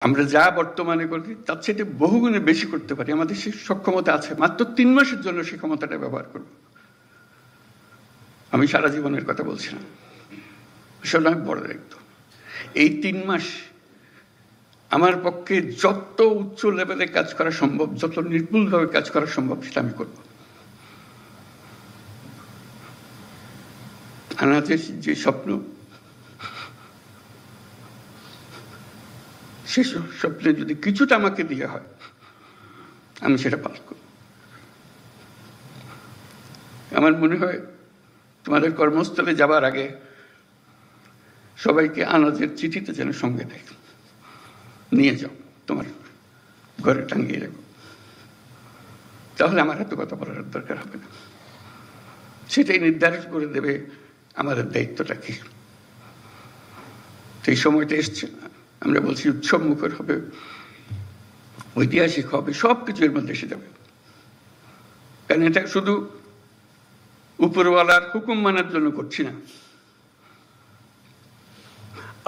আমরা যা বর্তমানে করি তার চেয়ে বহুগুণে বেশি করতে পারি। আমাদের সেই সক্ষমতা আছে। মাত্র 3 মাসের জন্য সেই ক্ষমতাটা ব্যবহার করব। আমি সারা জীবনের কথা বলছি না, আসলে আমি বড় দায়িত্ব। এই 3 মাস আমার পক্ষে যত উচ্চ লেভেলে কাজ করা সম্ভব, যত নির্ভুলভাবে কাজ করা সম্ভব, সেটা আমি করব। আনাজের যে স্বপ্ন, সে স্বপ্নে যদি কিছুটা আমাকে দিয়ে হয়, আমি সেটা পালন করব। আমার মনে হয় তোমাদের কর্মস্থলে যাবার আগে সবাইকে আনাজের চিঠিতে যেন সঙ্গে দেয়, নিয়ে যাও, তোমার ঘরে টাঙিয়ে রাখো, তাহলে আমার এত কথা বলার দরকার হবে না। সেটাই নির্ধারণ করে দেবে আমাদের দায়িত্বটা কি। সেই সময়টা এসছে, আমরা বলছি উৎসব মুখর হবে, ঐতিহাসিক হবে, সবকিছু এর মধ্যে এসে যাবে। কারণ এটা শুধু উপরওয়ালার হুকুম মানার জন্য করছি না,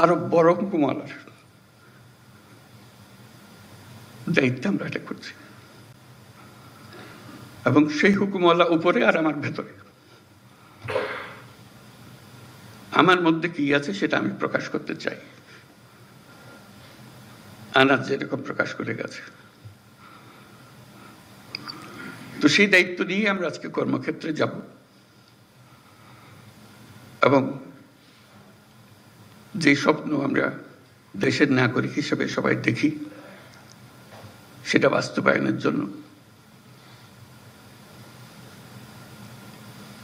আরো বড় হুকুমওয়ালার দায়িত্ব আমরা এটা করছি। এবং সেই হুকুমওয়ালা উপরে আর আমার ভেতরে, আমার মধ্যে কি আছে সেটা আমি প্রকাশ করতে চাই। আনাজ যেরকম প্রকাশ করে গেছে, তো সেই দায়িত্ব নিয়ে আমরা আজকে কর্মক্ষেত্রে যাব। এবং যে স্বপ্ন আমরা দেশের নাগরিক হিসেবে সবাই দেখি, সেটা বাস্তবায়নের জন্য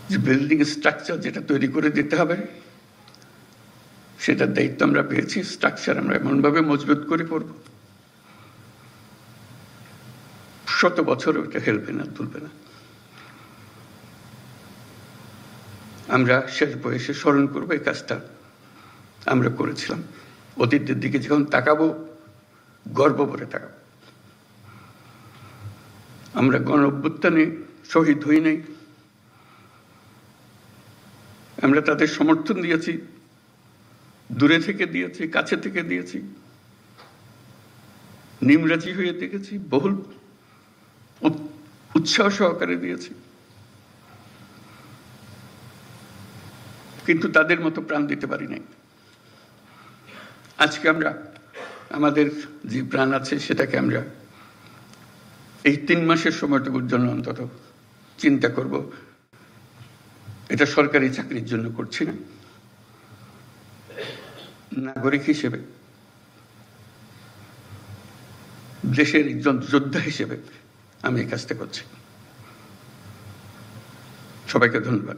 যে বিল্ডিং স্ট্রাকচার যেটা তৈরি করে দিতে হবে, সেটার দায়িত্ব আমরা পেয়েছি। স্ট্রাকচার আমরা এমনভাবে মজবুত করে পড়ব, শত বছর ওটা হেলবে না, তুলবে না। আমরা শেষ বয়সে স্মরণ করবো এই কাজটা আমরা করেছিলাম। অতীতের দিকে যখন তাকাবো, গর্ব করে তাকাবো। আমরা গণ অভ্যুত্থানে শহীদ হই নাই, আমরা তাদের সমর্থন দিয়েছি, দূরে থেকে দিয়েছি, কাছে থেকে দিয়েছি, নিমরাজি হয়ে দেখেছি, বহুল উৎসাহ সহকারে দিয়েছি, কিন্তু তাদের মতো প্রাণ দিতে পারি নাই। আজকে আমরা আমাদের যে প্রাণ আছে সেটাকে আমরা এই 3 মাসের সময়টুকুর জন্য অন্তত চিন্তা করব। এটা সরকারি চাকরির জন্য করছি না, নাগরিক হিসেবে, দেশের একজন যোদ্ধা হিসেবে আমি এই কাজটা করছি। সবাইকে ধন্যবাদ।